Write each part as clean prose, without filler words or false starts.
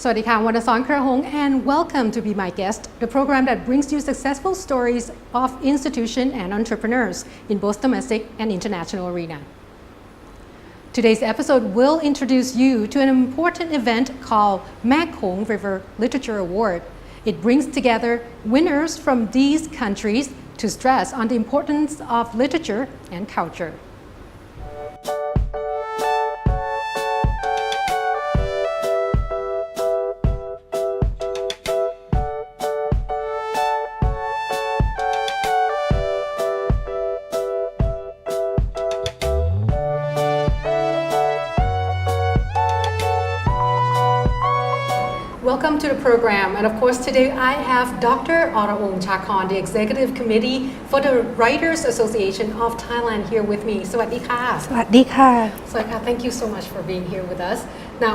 วัสดีค่ะวรรณสอนเครือหงส์ and welcome to Be My Guest, the program that brings you successful stories of institutions and entrepreneurs in both domestic and international arena. Today's episode will introduce you to an important event called Mekong River Literature Award. It brings together winners from these countries to stress on the importance of literature and culture. Welcome to the program, and of course today I have Dr. Oraong Chakon, the Executive Committee for the Writers Association of Thailand here with me. สวัสดีค่ะ สวัสดีค่ะ สวัสดีค่ะ Thank you so much for being here with us. Now,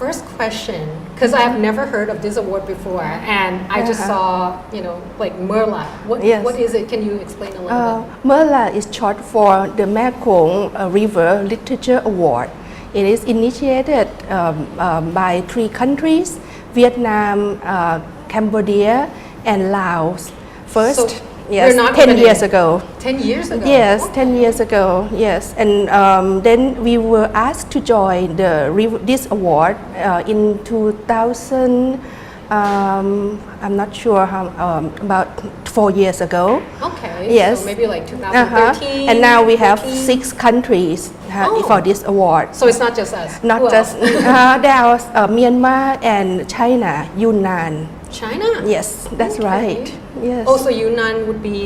first question, because I have never heard of this award before, and I just saw, like Merla. What is it? Can you explain a little bit? Merla is short for the Mekong River Literature Award. It is initiated by 3 countries. Vietnam, Cambodia, and Laos. First, So yes, we're not 10 even years in- ago. 10 years ago? Yes, Okay. 10 years ago. Yes, and then we were asked to join this award in 2000. I'm not sure how. About 4 years ago. Okay, Yes. so maybe like 2013. And now we have 14. 6 countries Oh. for this award. So it's not just us? Not Who just else? there was Myanmar and China, Yunnan. China? Yes, that's Okay. right. Yes. Also, Yunnan would be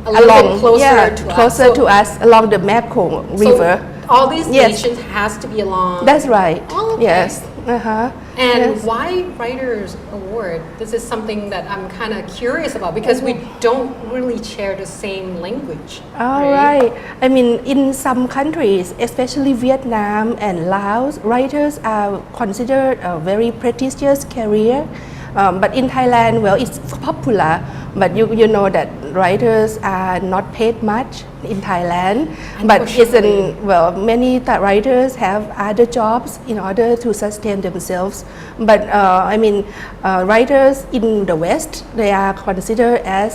a little Along, bit closer to us. closer So- to us along the Mekong River. So all these Yes. nations has to be along. That's right. Oh, okay. Yes. And Yes. why Writers Award? This is something that I'm kind of curious about because we don't really share the same language. All right. I mean, in some countries, especially Vietnam and Laos, writers are considered a very prestigious career. But in Thailand, well, it's popular. But you know that writers are not paid much in Thailand. But many writers have other jobs in order to sustain themselves. But writers in the West, they are considered as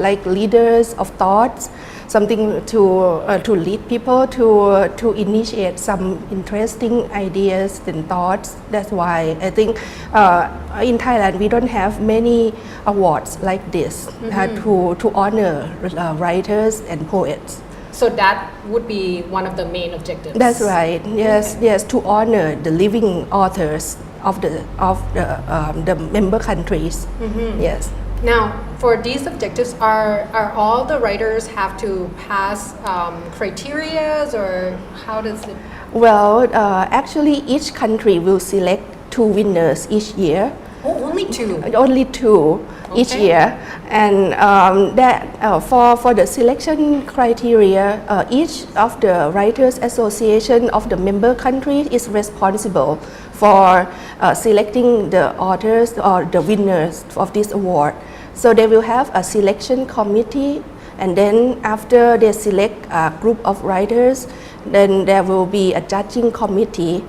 like leaders of thoughts, something to lead people to initiate some interesting ideas and thoughts. That's why I think in Thailand we don't have many awards like this to honor writers and poets. So that would be one of the main objectives. That's right. Yes, yes, to honor the living authors of the member countries. Yes. Now, for these objectives, are all the writers have to pass criteria, or how does it? Well, actually, each country will select 2 winners each year. Oh, only 2. Only 2 each Okay. year, and for the selection criteria, each of the Writers Association of the member countries is responsible for selecting the authors or the winners of this award. So they will have a selection committee, and then after they select a group of writers, then there will be a judging committee.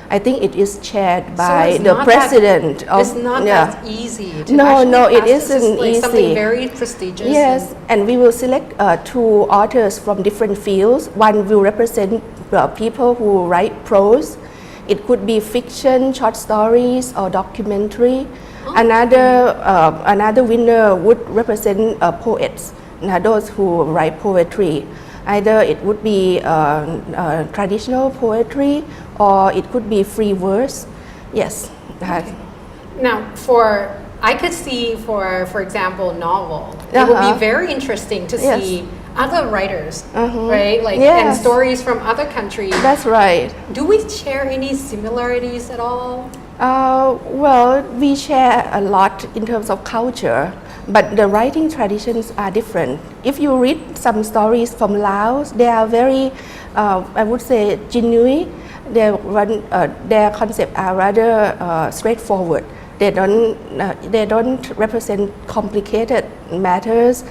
I think it is chaired by the president of. It's not that easy. To No, actually it pass this. isn't It's like easy. something very prestigious. Yes, and we will select 2 authors from different fields. One will represent people who write prose. It could be fiction, short stories, or documentary. Another winner would represent poets, those who write poetry. Either it would be traditional poetry or it could be free verse. Yes. Now, I could see for example, novel. It would be very interesting to Yes. see other writers, right? Like Yes. and stories from other countries. That's right. Do we share any similarities at all? Well, we share a lot in terms of culture, but the writing traditions are different. If you read some stories from Laos, they are very, I would say, genuine. Their concepts are rather straightforward. They don't represent complicated matters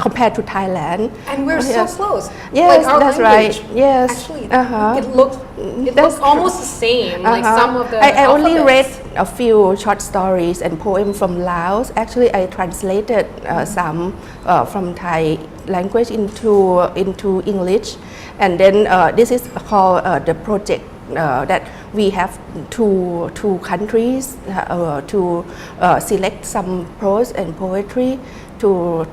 compared to Thailand. And we're so close. Yes, like our that's language, right. Yes. Actually, Uh-huh. it looks It looks almost the same, like some of the I only read alphabets. a few short stories and poems from Laos. Actually, I translated some from Thai language into English, and then this is called the project that we have two countries to select some prose and poetry to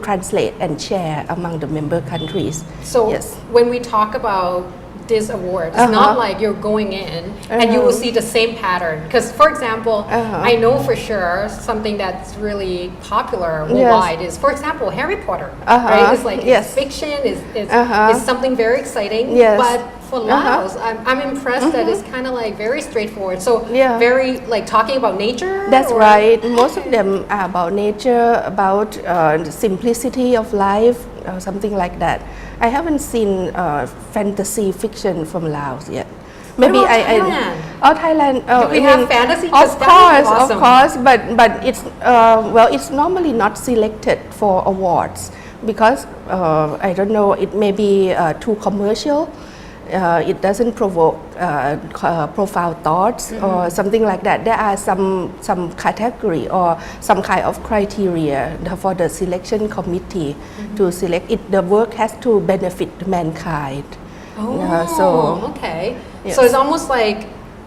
translate and share among the member countries. So yes. when we talk about this award, it's not like you're going in and you will see the same pattern. Because, for example, I know for sure something that's really popular worldwide is, for example, Harry Potter. Right? It's like it's fiction, it's something very exciting. Yes. But for Laos, I'm impressed that it's kind of like very straightforward. So very like talking about nature. That's right. Most of them are about nature, about the simplicity of life, or something like that. I haven't seen fantasy fiction from Laos yet. Maybe Thailand? Thailand. Do we have fantasy? Of course, but it's it's normally not selected for awards because I don't know. It may be too commercial. It doesn't provoke profound thoughts or something like that. There are some category or some kind of criteria for the selection committee to select it. The work has to benefit mankind. Okay. Yes. So it's almost like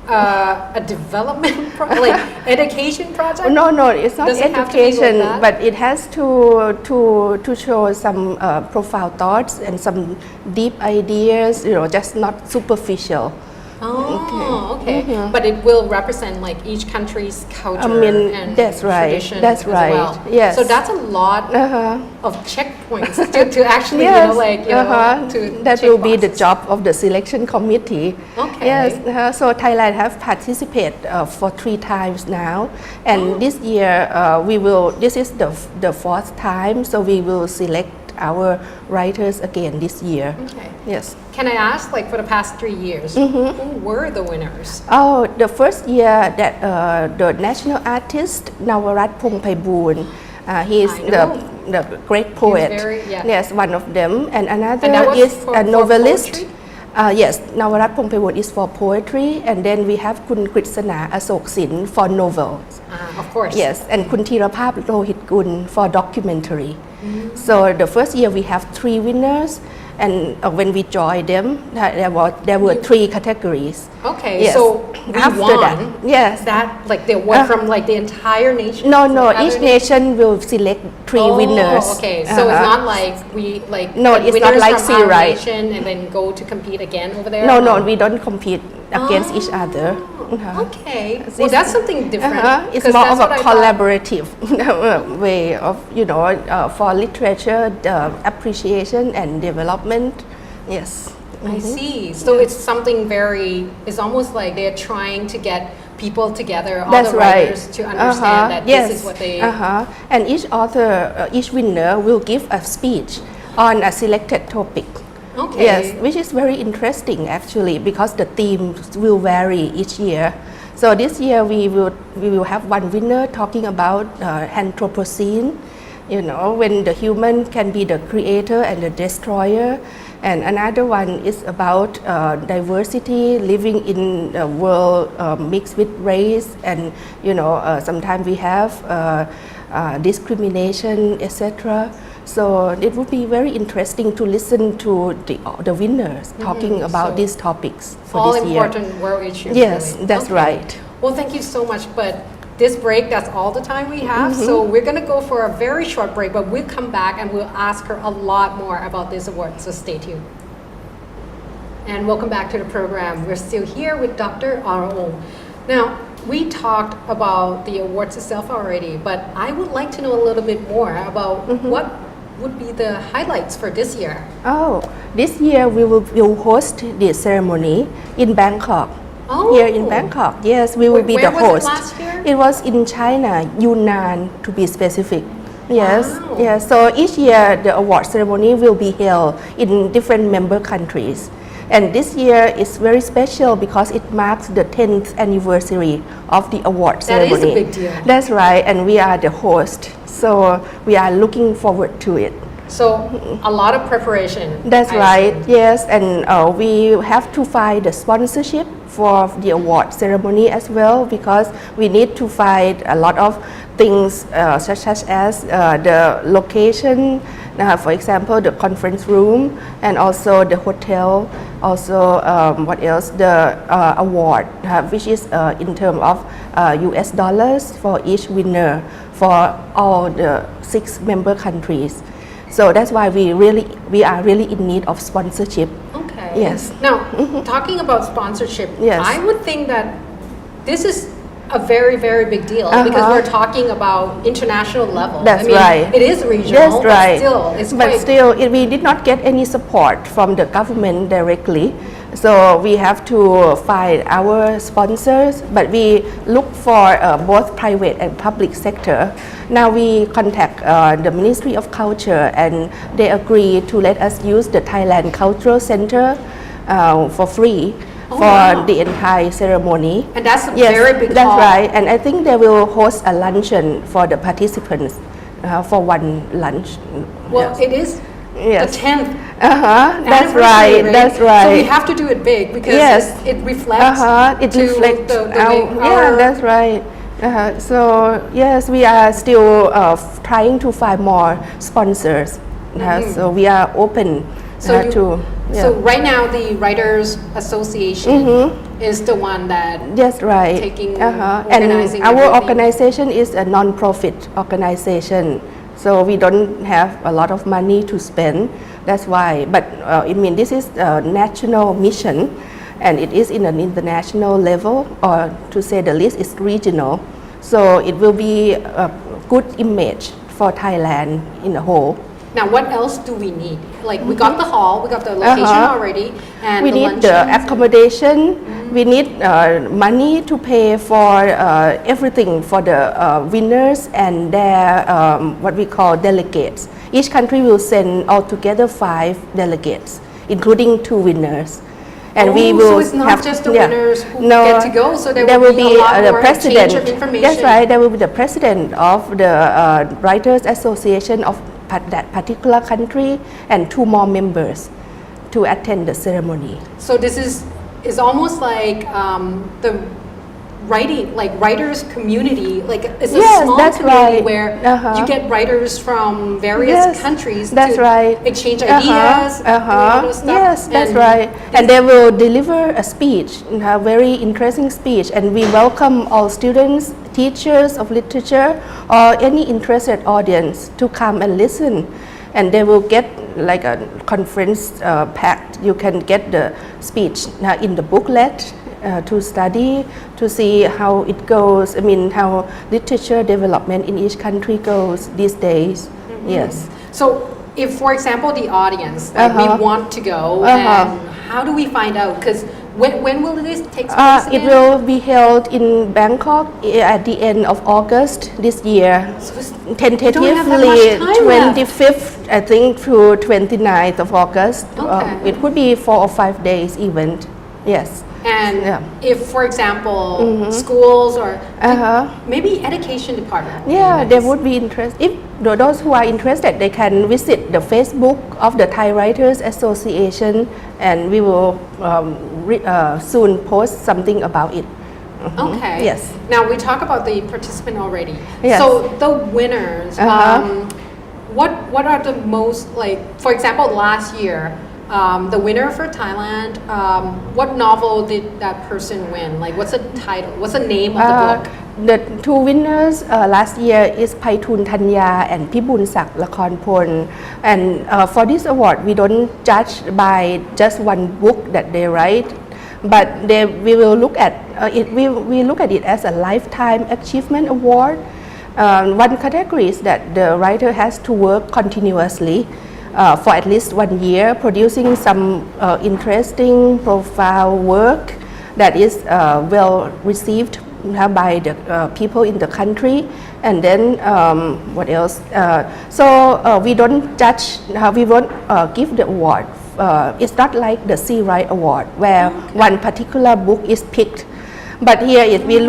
a development, like education project? No, it's not Does it have to be like education, that? but it has to show some profound thoughts and some deep ideas, just not superficial. Okay. But it will represent like each country's culture and that's right. tradition That's as right. well. Yes. So that's a lot of checkpoints to actually, yes. to that check will be the boxes. job of the selection committee. Okay. Yes. So Thailand have participated for 3 times now, and this year this is the 4th time, so we will select our writers again this year. Okay. Yes. Can I ask, like for the past 3 years, who were the winners? Oh, the first year that the national artist Nawarat Phongpaiboon, he is the great poet. Yes, one of them, and another And that was is for a novelist. poetry? Yes, Nawarat Phongpaiboon is for poetry, and then we have Kun Kritsana Asoksin for novels. Of course. Yes, and Kun Thiraphap Lohitgun for documentary. So the first year we have 3 winners, and when we joined them, there were 3 categories. Okay, Yes. so we After won. that, yes. That like the award from like the entire nation. No, Other each nation will select 3 winners. Okay, so it's not like we like No, the it's not winners like from our Sea-Right. nation and then go to compete again over there. No, we don't compete against each other. Okay, well that's something different. It's 'cause more that's of a what I thought. collaborative way of for literature appreciation and development. Yes. I see. So it's something very. It's almost like they're trying to get people together, all That's the right. writers, to understand that Yes. this is what they. And each author, each winner will give a speech on a selected topic. Okay. Yes, which is very interesting actually because the themes will vary each year. So this year we will have one winner talking about Anthropocene, when the human can be the creator and the destroyer, and another one is about diversity, living in a world mixed with race, and sometimes we have discrimination, etc. So it would be very interesting to listen to the winners talking about these topics for all this year. important world issues. Yes, really. that's Okay. right. Well, thank you so much. But this break, that's all the time we have. So we're going to go for a very short break, but we'll come back and we'll ask her a lot more about this award. So stay tuned. And welcome back to the program. We're still here with Dr. Araong. Now, we talked about the awards itself already, but I would like to know a little bit more about what would be the highlights for this year. Oh, this year we will host the ceremony in Bangkok. Oh. Here in Bangkok, yes, we will be Where the was it host. last year? It was in China, Yunnan to be specific. Yes, Wow. yes. So each year the award ceremony will be held in different member countries. And this year is very special because it marks the 10th anniversary of the award That is a ceremony. big deal. That's right, and we are the host. So we are looking forward to it. So a lot of preparation. That's I right. assume. Yes, and we have to find the sponsorship for the award ceremony as well, because we need to find a lot of things such as the location, for example, the conference room, and also the hotel. Also, what else? The award, which is in terms of US dollars for each winner for all the 6 member countries. So that's why we are really in need of sponsorship. Okay. Yes. Now, talking about sponsorship, Yes. I would think that this is a very, very big deal because we're talking about international level. That's I mean, right. It is regional, That's right. but still, it's But quite... still, we did not get any support from the government directly. So we have to find our sponsors, but we look for both private and public sector. Now we contact the Ministry of Culture, and they agree to let us use the Thailand Cultural Center for free for wow. the entire ceremony. And that's a Yes, very big that's hall. right. And I think they will host a luncheon for the participants for one lunch. Well, Yes. it is Yes. the 10th That's anniversary, right. That's right. So we have to do it big because Yes. it reflects It to reflects the yeah, that's right. So yes, we are still trying to find more sponsors. So we are open to. Yeah. So right now the Writers Association is the one that Yes, right. taking And organizing our everything. organization is a non-profit organization, so we don't have a lot of money to spend. That's why. But I mean, this is a national mission, and it is in an international level, or to say the least, it's regional. So it will be a good image for Thailand in a whole. Now, what else do we need? Like, we got the hall, we got the location already, and We the need the luncheons. accommodation. We need money to pay for everything for the winners and their what we call delegates. Each country will send altogether 5 delegates, including 2 winners. And we will so it's not have just the winners who get to go, so there will be a lot the more president. exchange of information. That's right. There will be the president of the Writers Association of that particular country and 2 more members to attend the ceremony. So this is almost like the writers community. Like it's a Yes, small that's community right. where you get writers from various countries That's to right. exchange ideas. And all those stuff. Yes, that's right. And they will deliver a speech, a very interesting speech, and we welcome all students, teachers of literature, or any interested audience to come and listen. And they will get like a conference packed. You can get the speech in the booklet to study, to see how it goes. I mean, how literature development in each country goes these days. Yes. So, if, for example, the audience, like we want to go, and how do we find out? Because when will this take place It again? will be held in Bangkok at the end of August this year. So it's- Tentatively, have that much time left. 25th, I think, through 29th of August. Okay. It could be 4 or 5 days event. Yes. And Yeah. if, for example, schools or maybe education department. would be Yeah, nice. they would be interested. If those who are interested, they can visit the Facebook of the Thai Writers Association, and we will soon post something about it. Okay. Yes. Now we talk about the participant already. Yes. So the winners, what are the most like? For example, last year, the winner for Thailand, what novel did that person win? Like, what's the title? What's the name of the book? The 2 winners last year is Paitun Thanya and Pibunsak Lakornpon. And for this award, we don't judge by just one book that they write, but we will look at it. We look at it as a lifetime achievement award. One category is that the writer has to work continuously for at least 1 year, producing some interesting profile work that is well received by the people in the country. And then what else? We don't judge, we won't give the award. It's not like the C. Wright Award where one particular book is picked. But here we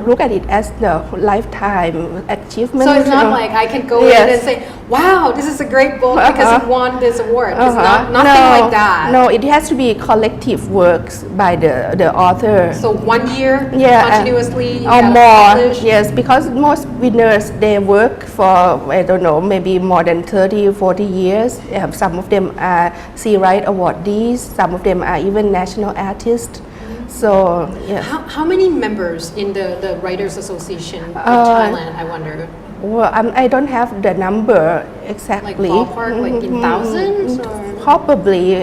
look at it as the lifetime achievement. So it's not like I can go in and say, wow, this is a great book because it won this award. It's nothing like that. No, it has to be collective works by the author. So 1 year continuously or more. publish? Yes, because most winners, they work for, I don't know, maybe more than 30 or 40 years. Some of them are C-Write awardees, some of them are even national artists. So, yes. How many members in the Writers Association of Thailand, I wonder? Well, I don't have the number exactly. Like ballpark, like in thousands? Or? Probably.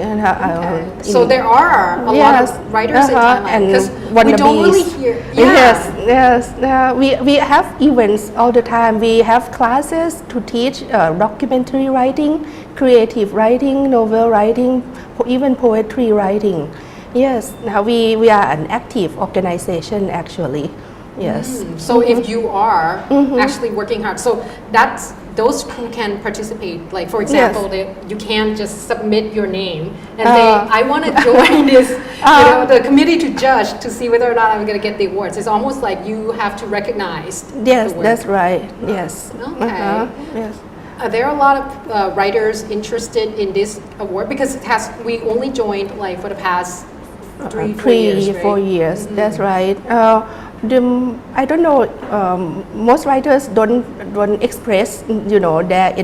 So there are a lot of writers in Thailand because we don't really hear. Yes. We have events all the time. We have classes to teach documentary writing, creative writing, novel writing, even poetry writing. Yes, we are an active organization actually. Yes. So if you are actually working hard, so that's those who can participate. Like for example, you can't just submit your name and say, I want to join this, the committee to judge to see whether or not I'm going to get the awards. It's almost like you have to recognize. Yes, the work. that's right. Yes. Okay. Yes. Are there a lot of writers interested in this award? Because we only joined like for the past 3-4 years, right? 4 years. That's right. I don't know. Most writers don't express, their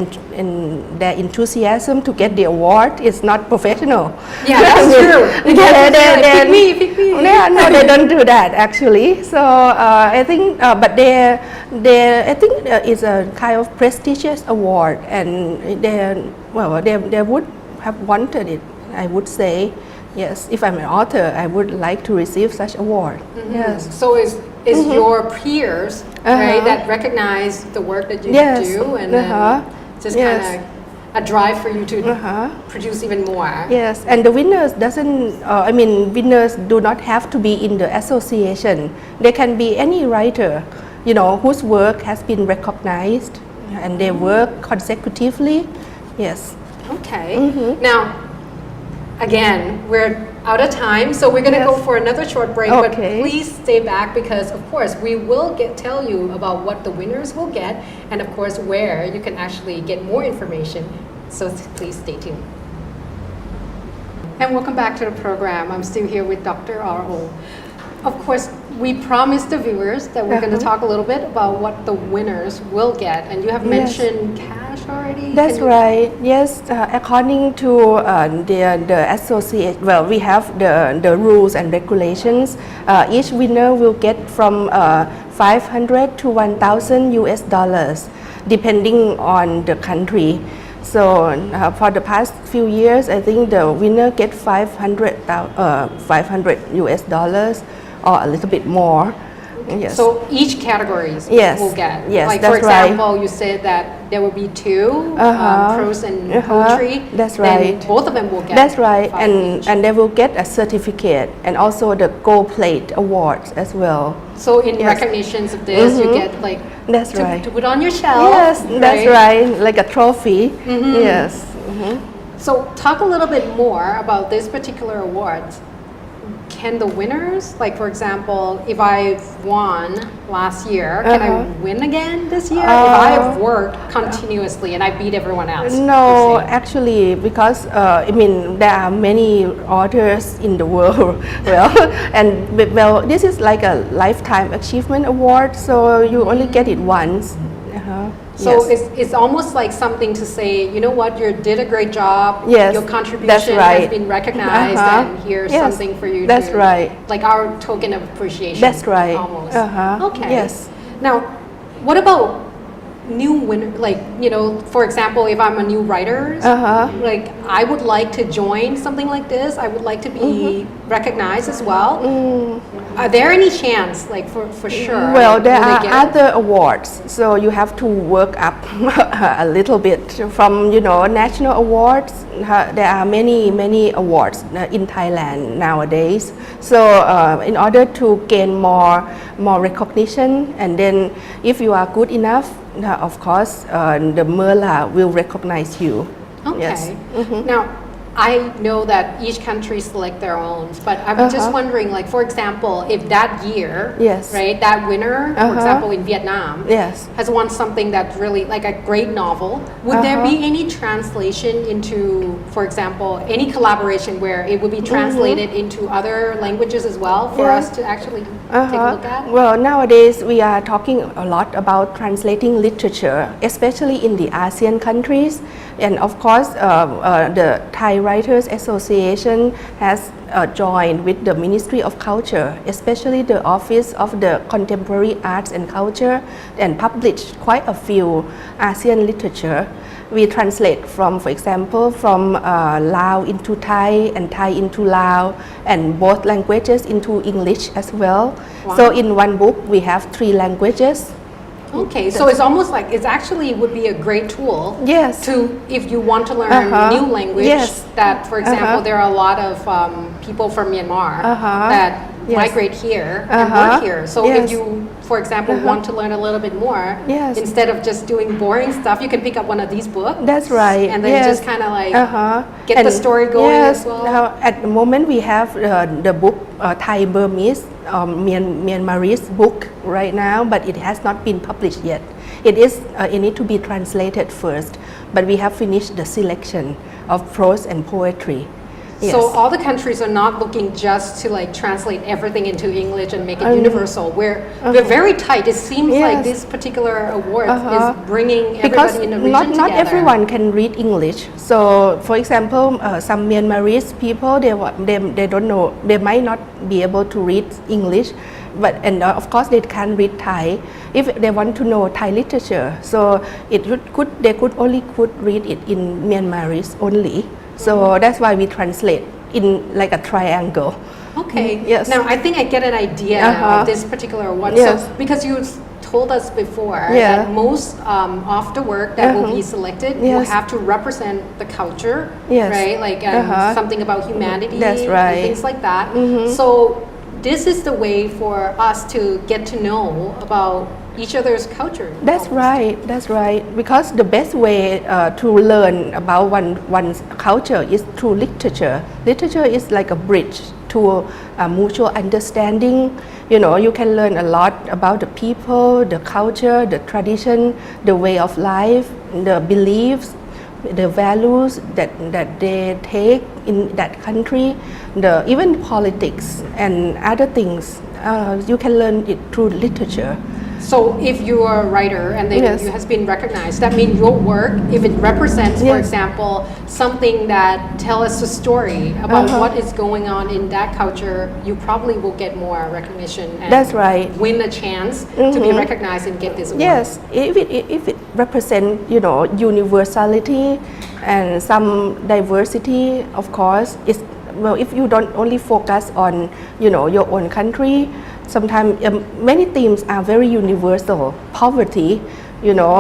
enthusiasm to get the award. It's not professional. Yeah, that's true. Pick me. No, they don't do that actually. So I think, but I think it's a kind of prestigious award, and they would have wanted it. I would say. Yes, if I'm an author, I would like to receive such award. Yes. So is your peers right that recognize the work that you do and then just kind of a drive for you to produce even more. Yes, and the winners winners do not have to be in the association. They can be any writer, whose work has been recognized and they work consecutively. Yes. Okay. Now. Again, we're out of time, so we're going to go for another short break. Okay. But please stay back because, of course, we will tell you about what the winners will get, and of course, where you can actually get more information. So please stay tuned. And welcome back to the program. I'm still here with Dr. R.O. Of course, we promised the viewers that we're going to talk a little bit about what the winners will get, and you have mentioned cash already. That's right. Yes, according to the associate, we have the rules and regulations. Each winner will get from $500 to $1,000 depending on the country. So for the past few years, I think the winner get $500 or a little bit more. Yes. So each categories will get. Yes, like that's for example, right. you said that there will be two prose and poetry. That's right. Then both of them will get. That's right, and they will get a certificate and also the gold plate awards as well. So in recognitions of this, you get like that's right. to put on your shelf. Yes, that's right, like a trophy. Yes. So talk a little bit more about this particular award. Can the winners, like for example, if I won last year, can I win again this year? If I have worked continuously and I beat everyone else? No, actually, because there are many authors in the world. This is like a lifetime achievement award, so you only get it once. So it's almost like something to say, you know what, you did a great job. Yes, your contribution has been recognized, and here's something for you. That's right. Like our token of appreciation. That's right. Almost. Okay. Yes. Now, what about new winner? Like for example, if I'm a new writer, like I would like to join something like this. I would like to be recognized as well. Are there any chance, like for sure? Well, there are other awards, so you have to work up a little bit from national awards. There are many awards in Thailand nowadays. So in order to gain more recognition, and then if you are good enough, of course, the MERLA will recognize you. Okay. Yes. Now, I know that each country select their own, but I'm just wondering, like for example, if that year, Yes. right, that winner, for example, in Vietnam, Yes. has won something that's really like a great novel, would there be any translation into, for example, any collaboration where it would be translated into other languages as well for us to actually take a look at? Well, nowadays we are talking a lot about translating literature, especially in the ASEAN countries, and of course the Thai Writers Association has joined with the Ministry of Culture, especially the Office of the Contemporary Arts and Culture, and published quite a few ASEAN literature. We translate from, for example, from Lao into Thai and Thai into Lao, and both languages into English as well. Wow. So in one book we have 3 languages. Okay, so it's almost like it's actually would be a great tool Yes. to if you want to learn new language. Yes. That, for example, there are a lot of people from Myanmar that Yes. migrate here and work here. So if Yes. you, for example, want to learn a little bit more, Yes. instead of just doing boring stuff, you can pick up one of these books. That's right. And then yes. just kind of like get And the story going yes, as well. Now at the moment we have the book Thai Burmese Myanmarese book right now, but it has not been published yet. It need to be translated first, but we have finished the selection of prose and poetry. Yes. So all the countries are not looking just to like translate everything into English and make it universal. We're very tight. It seems like this particular award is bringing everybody in the region not together. everyone can read English. So, for example, some Myanmarese people they don't know, they might not be able to read English, but of course they can read Thai if they want to know Thai literature. So they could only read it in Myanmarese only. So that's why we translate in like a triangle. Okay. Yes. Now I think I get an idea now of this particular one. Yes. So because you told us before Yeah. that most of the work that will be selected will Yes. have to represent the culture, Yes. right? Like something about humanity That's right. and things like that. So this is the way for us to get to know about each other's culture. That's right. Because the best way to learn about one's culture is through literature. Literature is like a bridge to mutual understanding. You know, you can learn a lot about the people, the culture, the tradition, the way of life, the beliefs, the values that they take in that country, even politics and other things. You can learn it through literature. So if you are a writer and then Yes. you has been recognized, that means your work, if it represents, for Yes. example, something that tell us a story about what is going on in that culture, you probably will get more recognition and That's right. win a chance to be recognized and get this award. Yes, if it represents, you know, universality and some diversity, of course, if you don't only focus on, you know, your own country, sometimes many themes are very universal. Poverty, you know,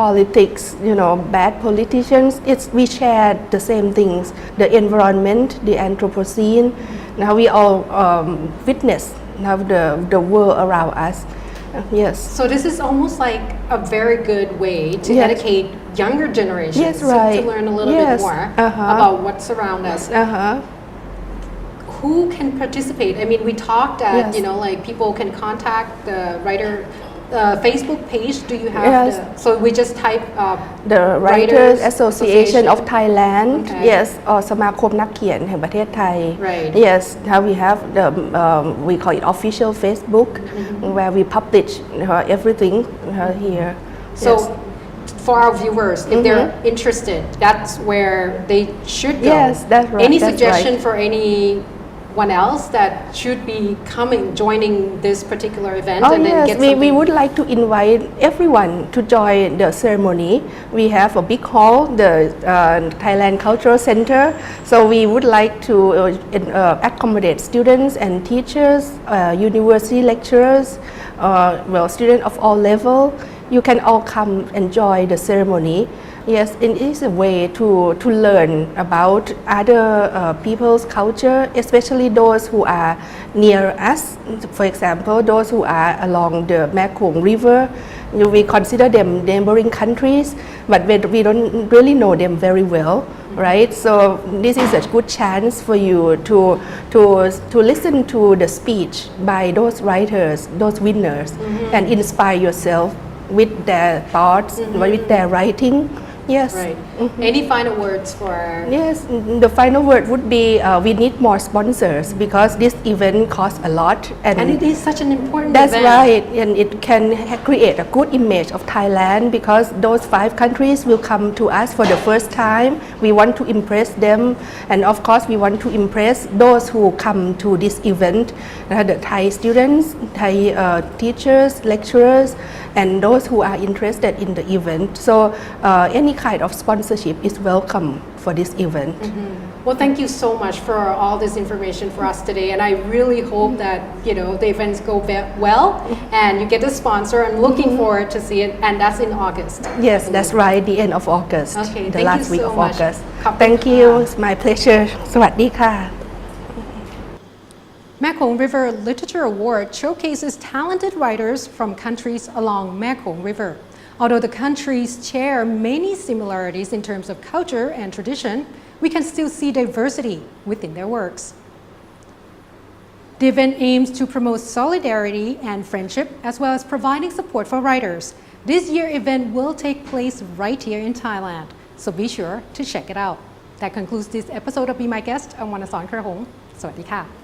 politics, you know, bad politicians. We share the same things. The environment, the Anthropocene. Now we all witness now the world around us. Yes. So this is almost like a very good way to Yes. educate younger generations Yes, right. to learn a little Yes. bit more about what's around us. Who can participate? I mean, we talked that, Yes. you know, like people can contact the writer Facebook page. Do you have Yes. so we just type The Writers Association of Thailand, Okay. yes, or สมาคมนักเขียนแห่งประเทศไทย Right. Yes, now we have the we call it official Facebook, where we publish everything here. So Yes. for our viewers, if they're interested, that's where they should go. Yes, that's right, Any that's suggestion right. for anyone else that should be joining this particular event Oh and then yes, get we something? would like to invite everyone to join the ceremony. We have a big hall, the Thailand Cultural Center. So we would like to accommodate students and teachers, university lecturers, students of all levels. You can all come and join the ceremony. Yes, it is a way to learn about other people's culture, especially those who are near us. For example, those who are along the Mekong River, we consider them neighboring countries, but we don't really know them very well, right? So this is a good chance for you to listen to the speech by those writers, those winners, and inspire yourself with their thoughts, with their writing. Yes. Right. Any final words for? Yes, the final word would be we need more sponsors because this event costs a lot, And it is such an important that's event. right, and it can create a good image of Thailand because those 5 countries will come to us for the first time. We want to impress them, and of course, we want to impress those who come to this event, the Thai students, Thai teachers, lecturers, and those who are interested in the event. So any kind of sponsorship is welcome for this event. Well, thank you so much for all this information for us today, and I really hope that the events go well and you get a sponsor. I'm looking forward to see it, and that's in August. Yes, that's right, the end of August, Okay, the thank last you week so of much. August. ขอบคุณ Thank you, ค่ะ it's my pleasure. สวัสดีค่ะ Mekong River Literature Award showcases talented writers from countries along Mekong River. Although the countries share many similarities in terms of culture and tradition, we can still see diversity within their works. The event aims to promote solidarity and friendship as well as providing support for writers. This year's event will take place right here in Thailand, so be sure to check it out. That concludes this episode of Be My Guest. I'm Wanasan Kerhong. สวัสดีค่ะ